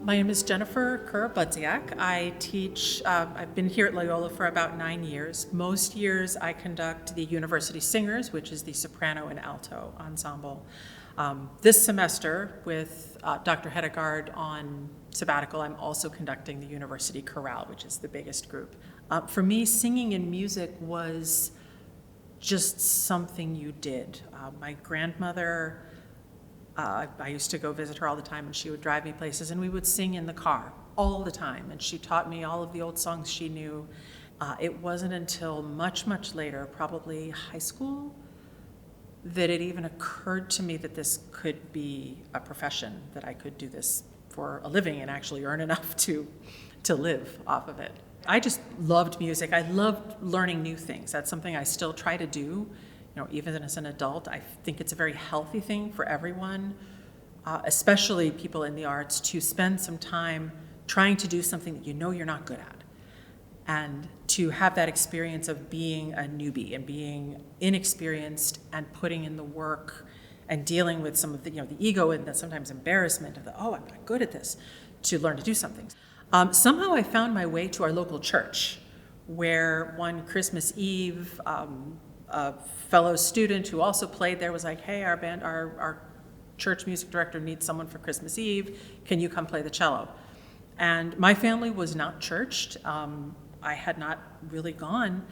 My name is Jennifer Kerr Budziak. I teach, I've been here at Loyola for about 9 years. Most years I conduct the University Singers, which is the soprano and alto ensemble. This semester, with Dr. Hedegaard on sabbatical, I'm also conducting the University Chorale, which is the biggest group. For me, singing and music was just something you did. My grandmother, I used to go visit her all the time, and she would drive me places, and we would sing in the car all the time, and she taught me all of the old songs she knew. It wasn't until much, much later, probably high school, that it even occurred to me that this could be a profession, that I could do this for a living and actually earn enough to live off of it. I just loved music. I loved learning new things. That's something I still try to do. Even as an adult, I think it's a very healthy thing for everyone, especially people in the arts, to spend some time trying to do something that you know you're not good at, and to have that experience of being a newbie and being inexperienced and putting in the work and dealing with some of the, the ego and the sometimes embarrassment of I'm not good at this, to learn to do something. Somehow I found my way to our local church, where one Christmas Eve, a fellow student who also played there was like, hey, our church music director needs someone for Christmas Eve. Can you come play the cello? And my family was not churched. I had not really gone.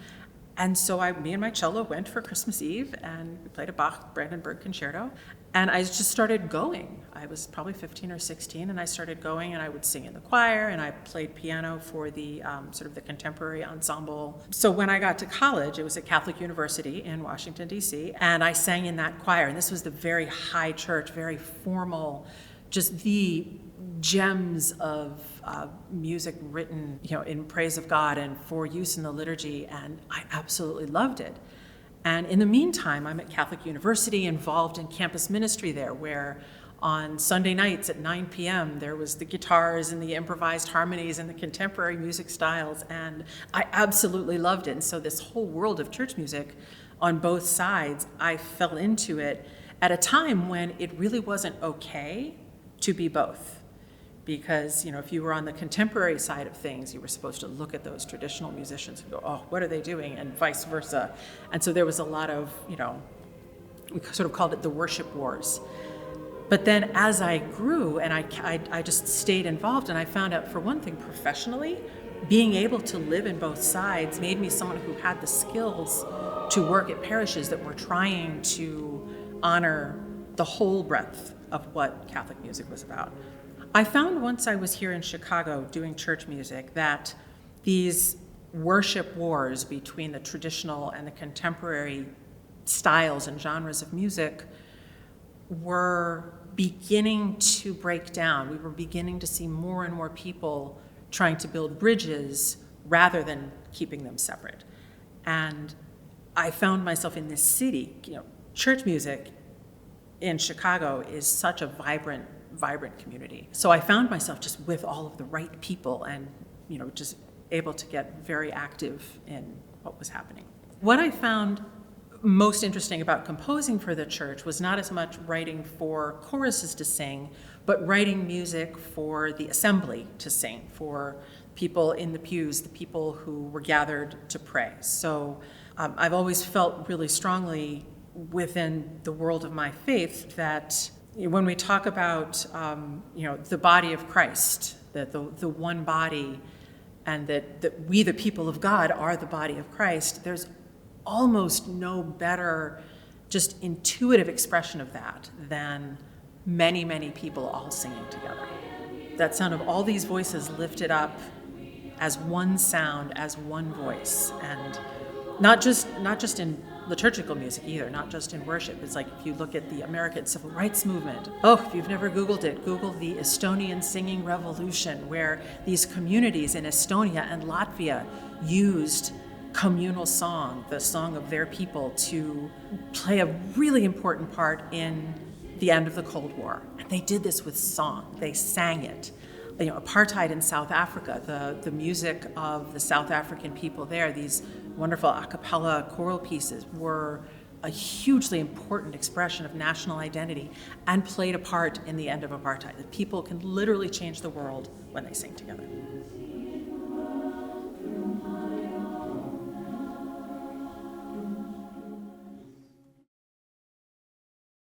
And so me and my cello went for Christmas Eve, and we played a Bach Brandenburg concerto. And I just started going. I was probably 15 or 16, and I started going, and I would sing in the choir, and I played piano for the sort of the contemporary ensemble. So when I got to college, it was at Catholic University in Washington, D.C., and I sang in that choir. And this was the very high church, very formal, just the gems of music written, in praise of God and for use in the liturgy, and I absolutely loved it. And in the meantime, I'm at Catholic University, involved in campus ministry there, where on Sunday nights at 9 p.m. there was the guitars and the improvised harmonies and the contemporary music styles, and I absolutely loved it. And so this whole world of church music on both sides, I fell into it at a time when it really wasn't okay to be both. Because, if you were on the contemporary side of things, you were supposed to look at those traditional musicians and go, oh, what are they doing? And vice versa. And so there was a lot of, we sort of called it the worship wars. But then as I grew, and I just stayed involved, and I found out, for one thing, professionally, being able to live in both sides made me someone who had the skills to work at parishes that were trying to honor the whole breadth of what Catholic music was about. I found once I was here in Chicago doing church music that these worship wars between the traditional and the contemporary styles and genres of music were beginning to break down. We were beginning to see more and more people trying to build bridges rather than keeping them separate. And I found myself in this city. Church music in Chicago is such a vibrant community. So I found myself just with all of the right people and, just able to get very active in what was happening. What I found most interesting about composing for the church was not as much writing for choruses to sing, but writing music for the assembly to sing, for people in the pews, the people who were gathered to pray. So I've always felt really strongly within the world of my faith that when we talk about, the body of Christ, that the one body, and that we, the people of God, are the body of Christ, there's almost no better, just intuitive expression of that than many, many people all singing together. That sound of all these voices lifted up as one sound, as one voice, and not just in liturgical music either, not just in worship. It's like if you look at the American Civil Rights Movement. If you've never Googled it, Google the Estonian Singing Revolution, where these communities in Estonia and Latvia used communal song, the song of their people, to play a really important part in the end of the Cold War. And they did this with song. They sang it. Apartheid in South Africa, the music of the South African people there, these wonderful a cappella choral pieces were a hugely important expression of national identity and played a part in the end of apartheid. That people can literally change the world when they sing together.